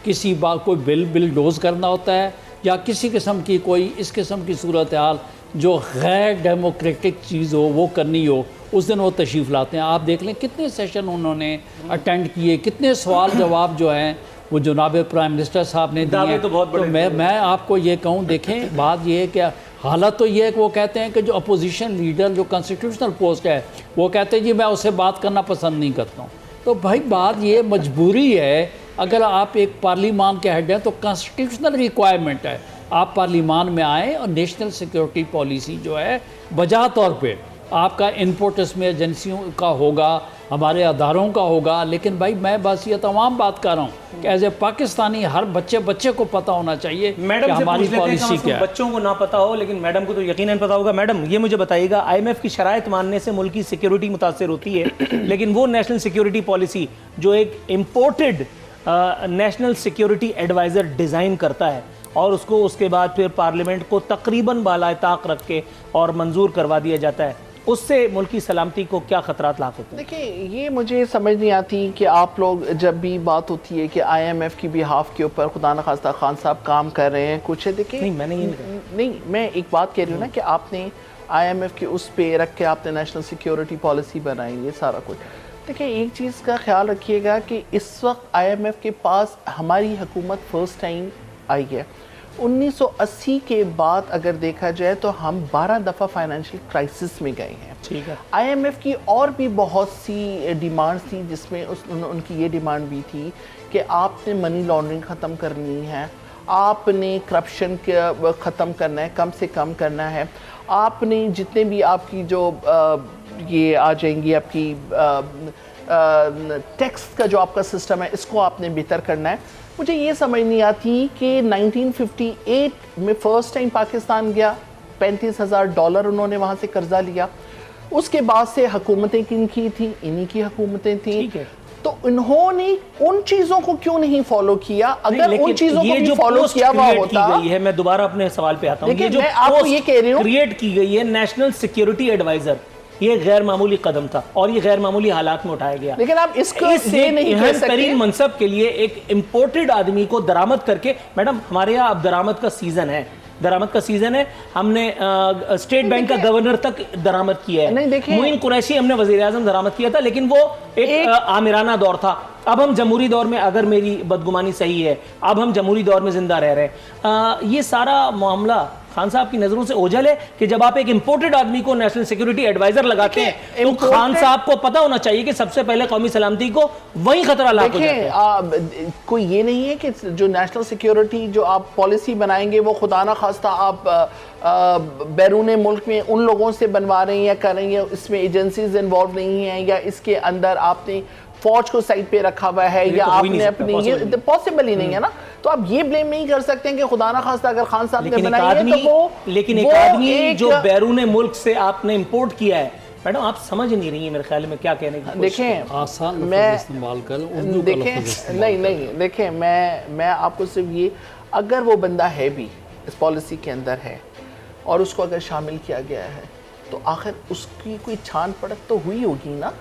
किसी बात कोई बिल डोज करना होता है या किसी किस्म की कोई इस किस्म की सूरत हाल जो गैर डेमोक्रेटिक चीज़ हो वो करनी हो, उस दिन वो तशरीफ़ लाते हैं। आप देख लें कितने सेशन उन्होंने अटेंड किए, कितने सवाल जवाब जो हैं वो जनाब प्राइम मिनिस्टर साहब ने दिए। तो मैं आपको ये कहूँ, देखें बात ये है कि हालत तो ये है कि वो कहते हैं कि जो अपोजिशन लीडर जो कॉन्स्टिट्यूशनल पोस्ट है वो कहते हैं जी मैं उससे बात करना पसंद नहीं करता हूँ। तो भाई बात ये मजबूरी है, अगर आप एक पार्लिमान के हेड हैं तो कॉन्स्टिट्यूशनल रिक्वायरमेंट है आप पार्लिमान में आएँ और नेशनल सिक्योरिटी पॉलिसी जो है बजा तौर पे आपका इनपुट इसमें एजेंसियों का होगा, हमारे अदारों का होगा। लेकिन भाई मैं बस ये तमाम बात कर रहा हूँ कि एज ए पाकिस्तानी हर बच्चे को पता होना चाहिए कि हमारी पॉलिसी क्या है। बच्चों को ना पता हो लेकिन मैडम को तो यकीनन पता होगा। मैडम ये मुझे बताइएगा, IMF की शराइत मानने से मुल्क की सिक्योरिटी मुतासर होती है लेकिन वो नेशनल सिक्योरिटी पॉलिसी जो एक imported national security adviser design करता है और उसको उसके बाद फिर पार्लियामेंट को तकरीबन बालाए ताक रख के और मंजूर करवा दिया जाता है, उससे मुल्क की सलामती को क्या खतरात लाक होते हैं? देखिए ये मुझे समझ नहीं आती कि आप लोग जब भी बात होती है कि IMF की बिहाफ के ऊपर खुदा न खास्ता खान साहब काम कर रहे हैं कुछ है। देखिए नहीं, मैंने ये नहीं, मैं एक बात कह रही हूँ ना कि आपने IMF के उस पे रख के आपने नेशनल सिक्योरिटी पॉलिसी बनाई, ये सारा कुछ। देखिए एक चीज़ का ख्याल रखिएगा कि इस वक्त IMF के पास हमारी हुकूमत फर्स्ट टाइम आई है। 1980 के बाद अगर देखा जाए तो हम 12 दफ़ा फाइनेंशियल क्राइसिस में गए हैं। ठीक है। IMF की और भी बहुत सी डिमांड्स थी जिसमें उनकी ये डिमांड भी थी कि आपने मनी लॉन्ड्रिंग ख़त्म करनी है, आपने करप्शन ख़त्म करना है, कम से कम करना है, आपने जितने भी आपकी जो ये आ जाएंगी आपकी टैक्स का जो आपका सिस्टम है इसको आपने बेहतर करना है। मुझे ये समझ नहीं आती कि 1958 में फ़र्स्ट टाइम पाकिस्तान गया, $35,000 उन्होंने वहाँ से कर्जा लिया, उसके बाद से हुकूमतें किन की थी, इन्हीं की हुकूमतें थी। तो इन्होंने उन चीज़ों को क्यों नहीं फॉलो किया? अगर उन चीज़ों को भी फॉलो किया हुआ होता है। मैं दोबारा अपने सवाल पे आता हूँ। ये जो मैं आपको ये कह रही हूँ क्रिएट की गई है नेशनल सिक्योरिटी एडवाइजर, ये गैर मामूली कदम था और ये गैर मामूली हालात में उठाया गया। लेकिन आप इसको ये नहीं कह सकते मनसब के लिए एक इम्पोर्टेड आदमी को दरामद करके, मैडम हमारे यहाँ अब दरामद का सीजन है, दरामद का सीजन है। हमने स्टेट बैंक का गवर्नर तक दरामद किया है, मोइन कुरैशी हमने वजीर आजम दरामद किया था, लेकिन वो एक आमिराना दौर था। अब हम जमहूरी दौर में, अगर मेरी बदगुमानी सही है, अब हम जमहूरी दौर में जिंदा रह रहे हैं। ये सारा मामला खान साहब की नजरों से ओझल है कि जब आप एक इंपोर्टेड आदमी को नेशनल सिक्योरिटी एडवाइजर लगाते हैं तो खान साहब को पता होना चाहिए कि सबसे पहले कौमी सलामती को वही खतरा लाक हो जाता है। कोई ये नहीं है कि जो नेशनल सिक्योरिटी जो आप पॉलिसी बनाएंगे वो खुदा ना खास्ता आप बैरून मुल्क में उन लोगों से बनवा रहे हैं या कर रहे हैं, इसमें एजेंसीज इन्वॉल्व नहीं हैं, या इसके अंदर आपने फौज को साइड पे रखा हुआ है, या आपने अपनी, ये पॉसिबल ही नहीं है ना। तो आप ये ब्लेम नहीं कर सकते हैं कि खुदा ना खास्ता अगर खान साहब ने बनाई है तो वो, लेकिन एक आदमी जो बैरून मुल्क से आपने इंपोर्ट किया है, मैडम आप समझ नहीं रही है मेरे ख्याल में क्या कहने की। देखें आसान मैं इस्तेमाल कर, देखें नहीं देखें मैं आपको सिर्फ ये, अगर वो बंदा है भी इस पॉलिसी के अंदर है और उसको अगर शामिल किया गया है तो आखिर उसकी कोई छान पड़क तो हुई होगी ना।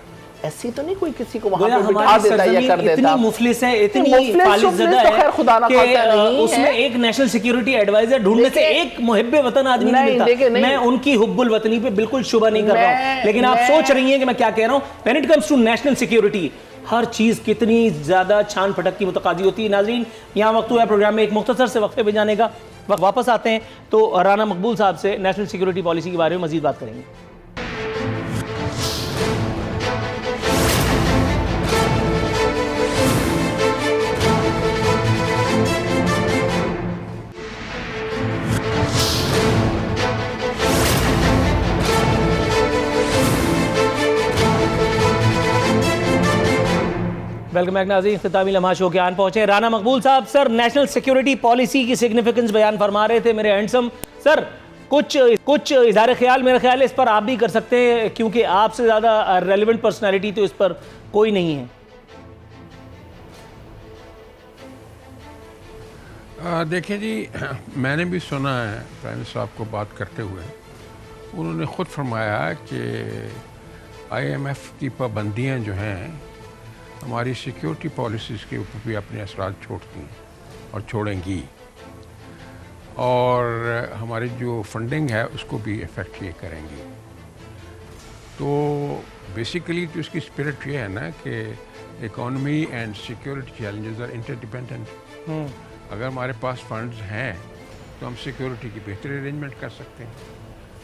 ऐसी तो नहीं कोई किसी को वहां पे बिठा देता या कर देता। इतनी मुफलिस है, इतनी फालिज़दा है खुदा ना खास्ता नहीं उसमें एक नेशनल सिक्योरिटी एडवाइजर ढूंढने से एक मुहिब्बे वतन आदमी नहीं मिलता। मैं उनकी हुब्बुल वतनी पे बिल्कुल शुबा नहीं कर रहा हूं, लेकिन आप सोच रही हैं कि मैं क्या कह रहा हूं। When it comes to national security हर चीज कितनी ज्यादा छान फटक की मुतकादी होती है। नाज़रीन, यहाँ वक्त हुआ है प्रोग्राम में एक मुख्तसर से वक्फे पे जाने का। वापस आते हैं तो राना मकबूल साहब से नेशनल सिक्योरिटी पॉलिसी के बारे में मजीद बात करेंगे। वेलकम बैक नाज़रीन, खिताबी लम्हा शो के आन पहुंचे राना मकबूल साहब। सर, नेशनल सिक्योरिटी पॉलिसी की सिग्निफिकेंस बयान फरमा रहे थे मेरे हैंडसम सर। कुछ इज़हार ख्याल मेरा ख्याल है इस पर आप भी कर सकते हैं, क्योंकि आपसे ज़्यादा रेलिवेंट पर्सनैलिटी तो इस पर कोई नहीं है। देखिए जी, मैंने भी सुना है प्राइम मिनिस्टर साहब को बात करते हुए, उन्होंने ख़ुद फरमाया कि IMF की पाबंदियां जो हैं हमारी सिक्योरिटी पॉलिसीज़ के ऊपर भी अपने असरात छोड़ती हैं और छोड़ेंगी, और हमारी जो फंडिंग है उसको भी इफ़ेक्ट ये करेंगी। तो बेसिकली तो इसकी स्पिरिट ये है ना कि economy and security challenges are interdependent. अगर हमारे पास फंड्स हैं तो हम सिक्योरिटी की बेहतर अरेंजमेंट कर सकते हैं,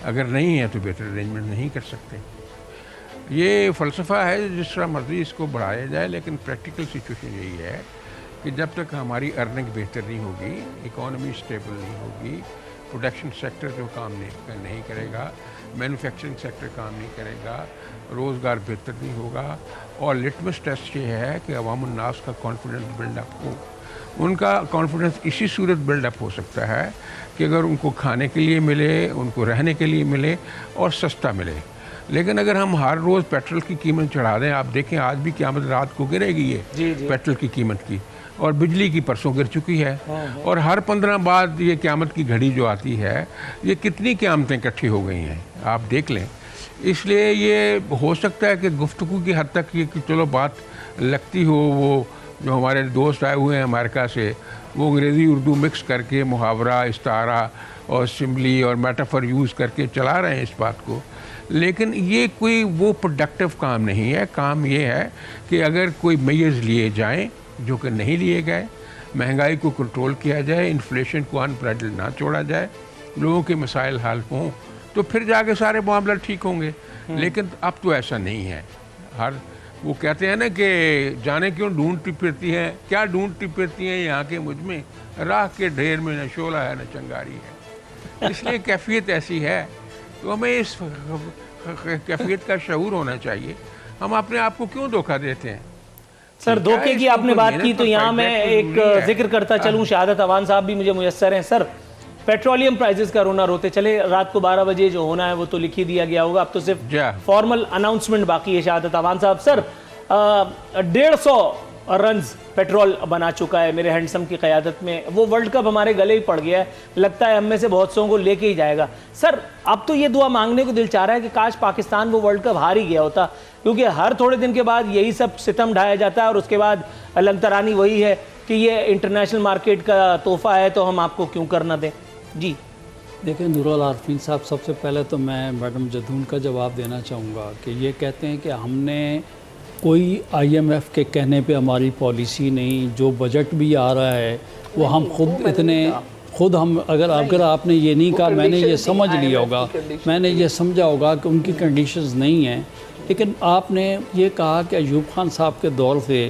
अगर नहीं है तो बेहतर अरेंजमेंट नहीं कर सकते। ये फ़लसफ़ा है, जिस तरह मर्ज़ी इसको बढ़ाया जाए, लेकिन प्रैक्टिकल सिचुएशन यही है कि जब तक हमारी अर्निंग बेहतर नहीं होगी, इकोनॉमी स्टेबल नहीं होगी, प्रोडक्शन सेक्टर जो काम नहीं करेगा, मैन्युफैक्चरिंग सेक्टर काम नहीं करेगा, रोज़गार बेहतर नहीं होगा, और लिटमस टेस्ट ये है कि अवाम उन्नास का कॉन्फिडेंस बिल्डअप हो। उनका कॉन्फिडेंस इसी सूरत बिल्डअप हो सकता है कि अगर उनको खाने के लिए मिले, उनको रहने के लिए मिले और सस्ता मिले। लेकिन अगर हम हर रोज़ पेट्रोल की कीमत चढ़ा दें, आप देखें आज भी क़यामत रात को गिरेगी ये पेट्रोल की कीमत की, और बिजली की परसों गिर चुकी है, और हर 15 बाद ये क़यामत की घड़ी जो आती है, ये कितनी क़यामतें इकट्ठी हो गई हैं आप देख लें। इसलिए ये हो सकता है कि गुफ्तगू की हद तक ये कि चलो बात लगती हो, वो जो हमारे दोस्त आए हुए हैं अमेरिका से, वो अंग्रेज़ी उर्दू मिक्स करके मुहावरा, इस्तारा और सिम्बली और मेटाफर यूज़ करके चला रहे हैं इस बात को, लेकिन ये कोई वो प्रोडक्टिव काम नहीं है। काम ये है कि अगर कोई मेजर्स लिए जाएं जो कि नहीं लिए गए, महंगाई को कंट्रोल किया जाए, इन्फ्लेशन को अनब्राइडल ना छोड़ा जाए, लोगों के मसाइल हल हों, तो फिर जाके सारे मामला ठीक होंगे। लेकिन अब तो ऐसा नहीं है। हर वो कहते हैं ना कि जाने क्यों ढूंढती फिरती हैं, क्या ढूंढती फिरती हैं यहाँ के मुझ में, राह के ढेर में न शोला है न चंगारी है। इसलिए कैफियत ऐसी है, तो हमें इस कैफियत का शऊर होना चाहिए। हम अपने आप को क्यों धोखा देते हैं? सर, धोखे की आपने बात की तो यहाँ मैं एक जिक्र करता चलूँ, शहादत अवान साहब भी मुझे मुयस्सर हैं। सर, पेट्रोलियम प्राइसेस का रोना रोते चले, रात को 12 बजे जो होना है वो तो लिख ही दिया गया होगा, अब तो सिर्फ फॉर्मल अनाउंसमेंट बाकी है। शहादत अवान साहब, सर 150 रन्स पेट्रोल बना चुका है मेरे हैंडसम की क़यादत में, वो वर्ल्ड कप हमारे गले ही पड़ गया है, लगता है हम में से बहुत सौ को लेके ही जाएगा। सर, अब तो ये दुआ मांगने को दिल चाह रहा है कि काश पाकिस्तान वो वर्ल्ड कप हार ही गया होता, क्योंकि हर थोड़े दिन के बाद यही सब सितम ढाया जाता है और उसके बाद लंतरानी वही है कि ये इंटरनेशनल मार्केट का तोहफा है तो हम आपको क्यों करना दें। जी देखिए नूरुल आरफीन साहब, सबसे पहले तो मैं मैडम जदून का जवाब देना चाहूँगा कि ये कहते हैं कि हमने कोई IMF के कहने पे हमारी पॉलिसी नहीं, जो बजट भी आ रहा है वो हम खुद हम अगर आपने ये नहीं कहा, मैंने ये समझ लिया होगा, मैंने ये समझा होगा कि उनकी कंडीशंस नहीं हैं। लेकिन आपने ये कहा कि अयूब खान साहब के दौर से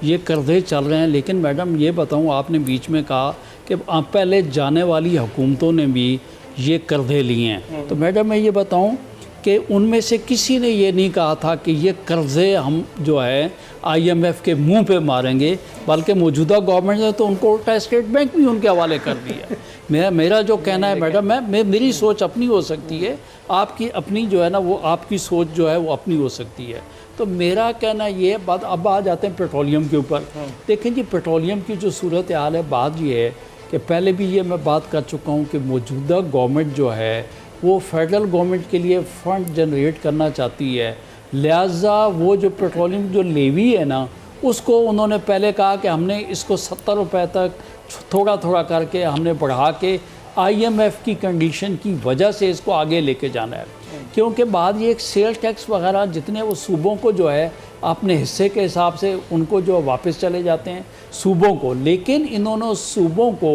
ये कर्ज़े चल रहे हैं, लेकिन मैडम ये बताऊँ, आपने बीच में कहा कि पहले जाने वाली हुकूमतों ने भी ये कर्ज़े लिए हैं, तो मैडम मैं ये बताऊँ कि उनमें से किसी ने ये नहीं कहा था कि ये कर्ज़े हम जो है IMF के मुंह पे मारेंगे, बल्कि मौजूदा गवर्नमेंट ने तो उनको उल्टा स्टेट बैंक भी उनके हवाले कर दिया। मेरा जो कहना है मैडम, मेरी सोच अपनी हो सकती है, आपकी अपनी जो है ना, वो आपकी सोच जो है वो अपनी हो सकती है। तो मेरा कहना ये बात, अब आ जाते हैं पेट्रोलियम के ऊपर। देखें जी, पेट्रोलियम की जो सूरत हाल है, बात ये है कि पहले भी ये मैं बात कर चुका हूँ कि मौजूदा गवर्नमेंट जो है वो फेडरल गवर्नमेंट के लिए फ़ंड जनरेट करना चाहती है, लिहाजा वो जो पेट्रोलियम जो लेवी है ना, उसको उन्होंने पहले कहा कि हमने इसको 70 रुपये तक थोड़ा थोड़ा करके हमने बढ़ा के IMF की कंडीशन की वजह से इसको आगे लेके जाना है, क्योंकि बाद ये एक सेल टैक्स वगैरह जितने वो सूबों को जो है अपने हिस्से के हिसाब से उनको जो वापस चले जाते हैं सूबों को, लेकिन इन्होंने सूबों को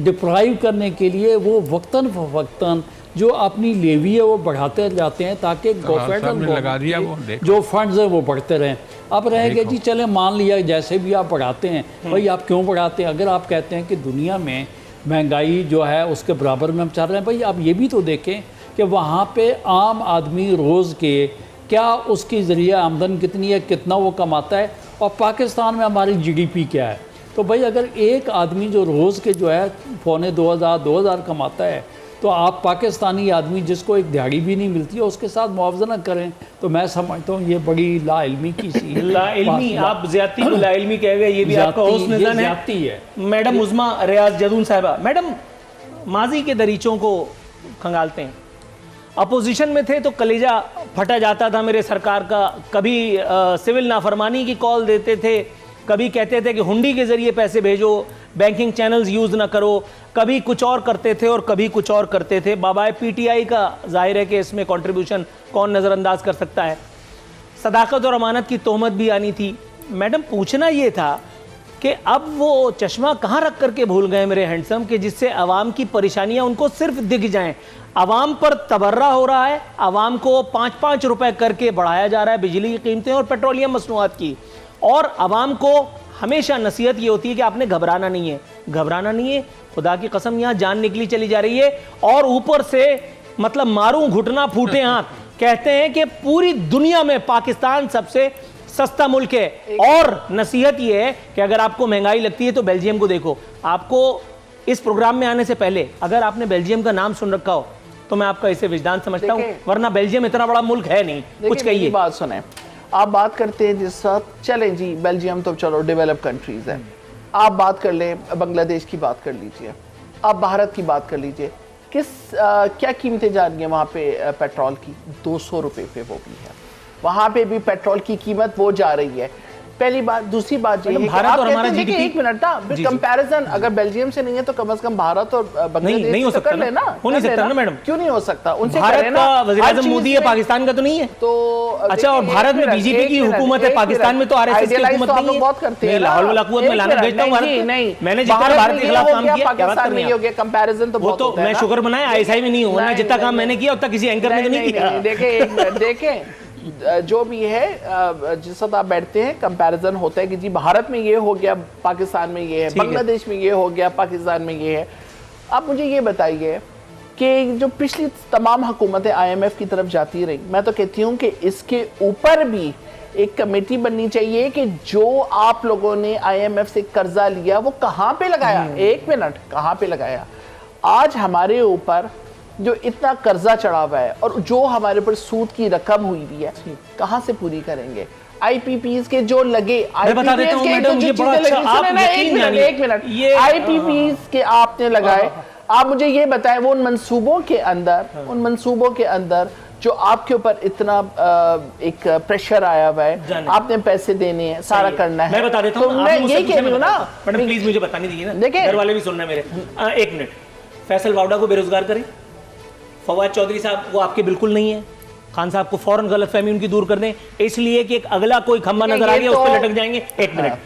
डिप्राइव करने के लिए वो वक्तन फ़वक्तन जो अपनी लेवी है वो बढ़ाते जाते हैं ताकि फेडरल जो फंड्स हैं वो बढ़ते रहें। अब रहेगा जी, चले मान लिया जैसे भी आप बढ़ाते हैं, भाई आप क्यों बढ़ाते हैं? अगर आप कहते हैं कि दुनिया में महंगाई जो है उसके बराबर में हम चल रहे हैं, भाई आप ये भी तो देखें कि वहाँ पे आम आदमी रोज़ के क्या उसकी ज़रिया आमदन कितनी है, कितना वो कमाता है, और पाकिस्तान में हमारी GDP क्या है। तो भाई अगर एक आदमी जो रोज़ के जो है 2500-2000 कमाता है, तो आप पाकिस्तानी आदमी जिसको एक दिहाड़ी भी नहीं मिलती है उसके साथ मुआवजा न करें, तो मैं समझता हूँ ये बड़ी लाइल्मी की सी लाइल्मी, आप ज्यादती को लाइल्मी कह गए, ये भी आपका हुस्न ज़न है। ज्यादती है। मैडम उज़मा रियाज जदून साहिबा, मैडम माजी के दरीचों को खंगालते हैं। अपोजिशन में थे तो कलेजा फटा जाता था मेरे सरकार का, कभी सिविल नाफरमानी की कॉल देते थे, कभी कहते थे कि हुंडी के ज़रिए पैसे भेजो, बैंकिंग चैनल्स यूज़ ना करो, कभी कुछ और करते थे और कभी कुछ और करते थे। बाबाए पीटीआई का जाहिर है कि इसमें कंट्रीब्यूशन कौन नज़रअंदाज कर सकता है। सदाकत और अमानत की तोहमत भी आनी थी। मैडम पूछना ये था कि अब वो चश्मा कहाँ रख करके भूल गए मेरे हैंडसम, कि जिससे आवाम की परेशानियाँ उनको सिर्फ दिख जाएं। आवाम पर तबर्रा हो रहा है, आवाम को 5-5 रुपए करके बढ़ाया जा रहा है बिजली की कीमतें और पेट्रोलियम मसनूआत की, और आवाम को हमेशा नसीहत ये होती है कि आपने घबराना नहीं है, घबराना नहीं है, खुदा की कसम यहाँ जान निकली चली जा रही है। और ऊपर से मतलब मारूं घुटना फूटे हाथ, कहते हैं कि पूरी दुनिया में पाकिस्तान सबसे सस्ता मुल्क है। और नसीहत ये है कि अगर आपको महंगाई लगती है तो बेल्जियम को देखो। आपको इस प्रोग्राम में आने से पहले अगर आपने बेल्जियम का नाम सुन रखा हो तो मैं आपका इसे विजदान समझता हूँ, वरना बेल्जियम इतना बड़ा मुल्क है नहीं। कुछ कहिए। बात सुने, आप बात करते हैं जिस वक्त, चलें जी बेल्जियम तो चलो डेवलप कंट्रीज है, आप बात कर लें बांग्लादेश की बात कर लीजिए, आप भारत की बात कर लीजिए, क्या कीमतें जा रही हैं वहाँ पे पेट्रोल की? 200 रुपये पे वो भी है, वहाँ पे भी पेट्रोल की कीमत वो जा रही है। पहली बात। दूसरी बात ये है कि आप कहते हैं कि एक मिनट ना, कंपैरिजन अगर बेल्जियम से नहीं है तो कम से कम भारत और बांग्लादेश नहीं हो सकता कर लेना। हो नहीं सकता ना मैडम, क्यों नहीं हो सकता? उनसे भारत का वज़ीर-ए-आज़म मोदी है, पाकिस्तान का तो नहीं है। तो अच्छा, और भारत में बीजेपी की हुकूमत है, पाकिस्तान में तो आरएसएस की हुकूमत नहीं है। बहुत करते हैं, लाहौल वाला कुवत में लानत भेजता हूं भारत नहीं, मैंने जितना भारत के खिलाफ काम किया, पाकिस्तान में हो गया, कंपैरिजन तो वो तो मैं शुक्र मनाया आईएसआई में नहीं हूं, वरना जितना काम मैंने किया उतना किसी एंकर ने नहीं किया। देखें जो भी है, जिस वक्त आप बैठते हैं कंपैरिजन होता है कि जी भारत में ये हो गया, पाकिस्तान में ये है, बांग्लादेश में ये हो गया, पाकिस्तान में ये है। आप मुझे ये बताइए कि जो पिछली तमाम हुकूमतें आईएमएफ की तरफ जाती रही, मैं तो कहती हूँ कि इसके ऊपर भी एक कमेटी बननी चाहिए कि जो आप लोगों ने आईएमएफ से कर्जा लिया वो कहाँ पे लगाया? एक मिनट, कहाँ पे लगाया? आज हमारे ऊपर जो इतना कर्जा चढ़ा हुआ है और जो हमारे ऊपर सूद की रकम हुई भी है, कहाँ से पूरी करेंगे? आईपीपीज के जो लगे, आईपीपीज के जो चीजें लगी, एक मिनट, आईपीपीज के आपने लगाए, आप मुझे ये बताएं वो उन मंसूबों के अंदर जो आपके ऊपर इतना एक प्रेशर आया हुआ है, आपने पैसे देने हैं, सारा करना है। मैं बता देता हूं, मैं ये कह रही हूं ना मैडम, प्लीज मुझे बताने दीजिए ना, देखिए घर वाले भी सुनना है मेरे। एक मिनट, फैसल वावड़ा को बेरोजगार करें, फवाद चौधरी साहब वो आपके बिल्कुल नहीं है, खान साहब को फौरन गलतफहमी उनकी दूर कर दें, इसलिए कि एक अगला कोई खंबा नजर आ गया, उस पर लटक जाएंगे। एक मिनट,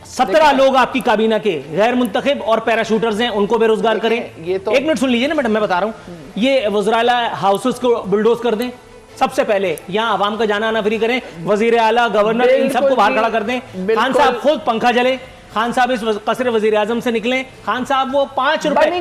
17 लोग आपकी काबीना के गैर मुंतखब और पैराशूटर्स हैं, उनको बेरोजगार करें। एक मिनट सुन लीजिए ना मैडम, मैं बता रहा हूँ, ये वज़ीर-ए-आला हाउसेस को बुलडोज कर दें, सबसे पहले यहाँ आवाम का जाना आना फ्री करें, वजीर आला, गवर्नर, इन सबको बाहर खड़ा कर दें, खान साहब खुद पंखा जले, खान साहब इस कसरे वजीर आजम से निकलें, खान साहब वो 5 रुपए,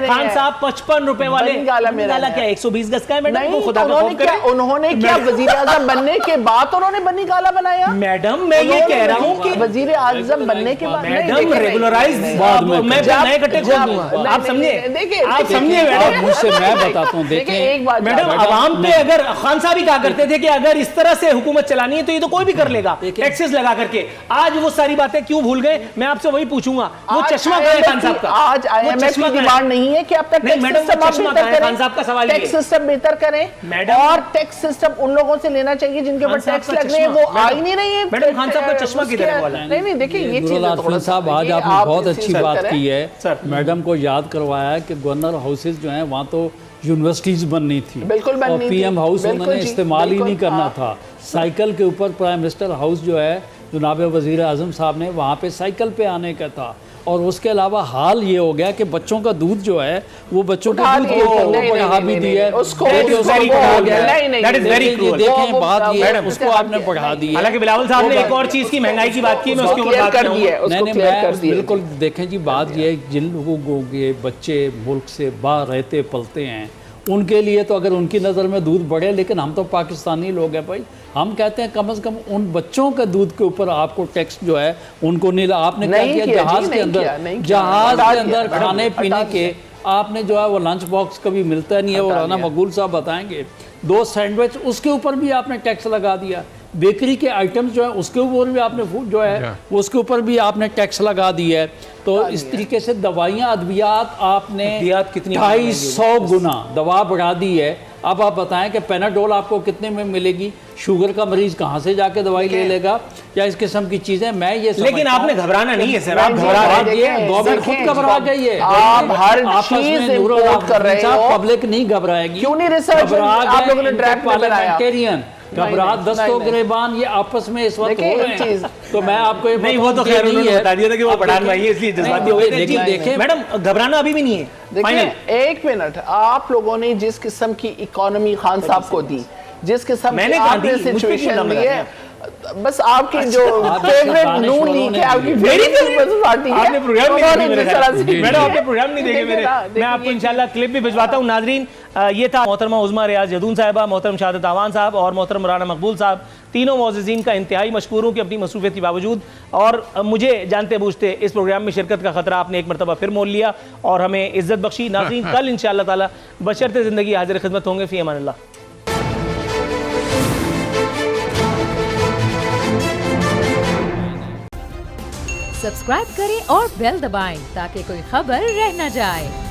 खान साहब 55 रुपए वाले, गाला क्या 120 गज का है मैडम? वो खुदा का खौफ करें। उन्होंने क्या वजीर आजम बनने के बाद उन्होंने बनी गाला बनाया? मैडम मैं ये कह रहा हूँ कि वजीर आजम बनने के बाद मैडम रेगुलराइज, मैं नए कट्टे खोल दूंगा, आप समझिए, आप समझिए मैडम, मुझसे मैं बताता हूँ। देखिए एक बात मैडम, आवाम पे अगर खान साहब ही कहा करते थे कि अगर इस तरह से हुकूमत चलानी है तो ये तो कोई भी कर लेगा, टैक्सेस लगा करके। आज वो सारी बातें क्यों भूल गए? मैं आपसे वही पूछूंगा, वो चश्मा कहाँ है खान साहब का? आज आईएमएफ की डिमांड नहीं है कि आप टैक्स सिस्टम खान साहब का सवाल टैक्स सिस्टम बेहतर करें मैडम, और टैक्स सिस्टम उन लोगों से लेना चाहिए जिनके ऊपर टैक्स लग रहे हैं, वो आ ही नहीं रही है। मैडम खान साहब का चश्मा किधर है वाला? नहीं देखिए ये चीज थोड़ा साहब, आज आपने बहुत अच्छी बात की है, मैडम को याद करवाया कि गवर्नर हाउसेज जो है वहाँ तो यूनिवर्सिटीज बननी थी, बिल्कुल और पीएम हाउस उन्होंने इस्तेमाल ही नहीं करना था। साइकिल के ऊपर प्राइम मिनिस्टर हाउस जो है जनाब वजीर आजम साहब ने वहाँ पे साइकिल पे आने का था। और उसके अलावा हाल ये हो गया कि बच्चों का दूध जो है वो बच्चों के दूध को बढ़ा भी दिया, उसको देखें बात ये है, उसको आपने बढ़ा दी है। हालांकि बिलावल साहब ने एक और चीज की महंगाई की बात की, मैं उसके ऊपर बात कर दी है। मैं बिल्कुल देखें जी, बात ये है जिन लोगों के बच्चे मुल्क से बाहर रहते पलते हैं उनके लिए तो अगर उनकी नज़र में दूध बढ़े, लेकिन हम तो पाकिस्तानी लोग हैं भाई, हम कहते हैं कम से कम उन बच्चों के दूध के ऊपर आपको टैक्स जो है उनको नहीं। आपने क्या किया? जहाज के अंदर खाने पीने के आपने जो है वो लंच बॉक्स कभी मिलता नहीं है, वो हटा राना दिया। मकबूल साहब बताएंगे। 2 सैंडविच उसके ऊपर भी आपने टैक्स लगा दिया। बेकरी के आइटम्स जो है उसके ऊपर भी आपने फूड जो है वो उसके ऊपर भी आपने टैक्स लगा दिया है। तो इस तरीके से दवाइयाँ अद्वियात आपने अद्वियात कितनी 250 गुना दवा बढ़ा दी है। अब आप बताएं कि पेनाडोल आपको कितने में मिलेगी? शुगर का मरीज कहाँ से जाके दवाई ले लेगा? या इस किस्म की चीज़ें मैं ये लेकिन समझता आपने हूं घबराना नहीं है सर, आप नहीं, घबरा रहे देखिए, हैं। गवर्नमेंट खुद देखिए, घबरा गई है। आप हर आपस में चीज नूरुल import कर रहे आफरीन साहब, हो। पब्लिक नहीं घबराएगी। क्यों नहीं research घबरा आप गए लोगों ने इनके draft में बनाया? पार्लियामेंटेरियन घबरा नहीं, दस्तों नहीं। गिरेबान ये आपस में इस वक्त देखिए, हो रहे एक हैं। चीज- तो मैं आपको ये नहीं, वो तो बताऊं खैर कि उन्होंने नहीं है। बता दिया था कि वो आप पठान देखें- भाई है, इसलिए जज्बाती नहीं, हो गए थे। लेकिन जी, देखें मैडम घबराना अभी भी नहीं है। फाइनल देखिए, एक मिनट, आप लोगों ने जिस किस्म की इकोनॉमी खान साहब को दी, जिस किस्म की मैंने कहा आपने दी, मुझ पे क्यों सिचुएशन इल्जाम दी लगा है, बस आपकी जो आप फेवरेट दानिश नून वालों लीग ने है, आपकी दी। मेरी फेवरेट पार्टी है, आपने प्रोग्राम नहीं उन्होंने देखे मेरे जिस तरह से ख्याल। की मैडम है। आपने प्रोग्राम नहीं देखे देखिए मेरे। ना, मैं देखिए आपको ये इंशाल्लाह क्लिप भी भिजवाता हूँ। नाजरीन, ये था मोहतरमा उज़मा रियाज जदून साहिबा, मोहतरम शहादत आवान साहब और मोहतरम राना मकबूल साहब। तीनों मोअज़्ज़िज़ीन का इंतहाई मशकूर हूँ कि अपनी मसरूफियत के बावजूद और मुझे जानते बूझते इस प्रोग्राम में शिरकत का खतरा आपने एक मरतबा फिर मोल लिया और हमें इज्जत बख्शी। नाज़रीन, कल इंशाअल्लाह ताला बशर्ते ज़िंदगी हाजिर खिदमत होंगे। फ़ी अमानिल्लाह। सब्सक्राइब करें और बेल दबाएं ताकि कोई खबर रह न जाए।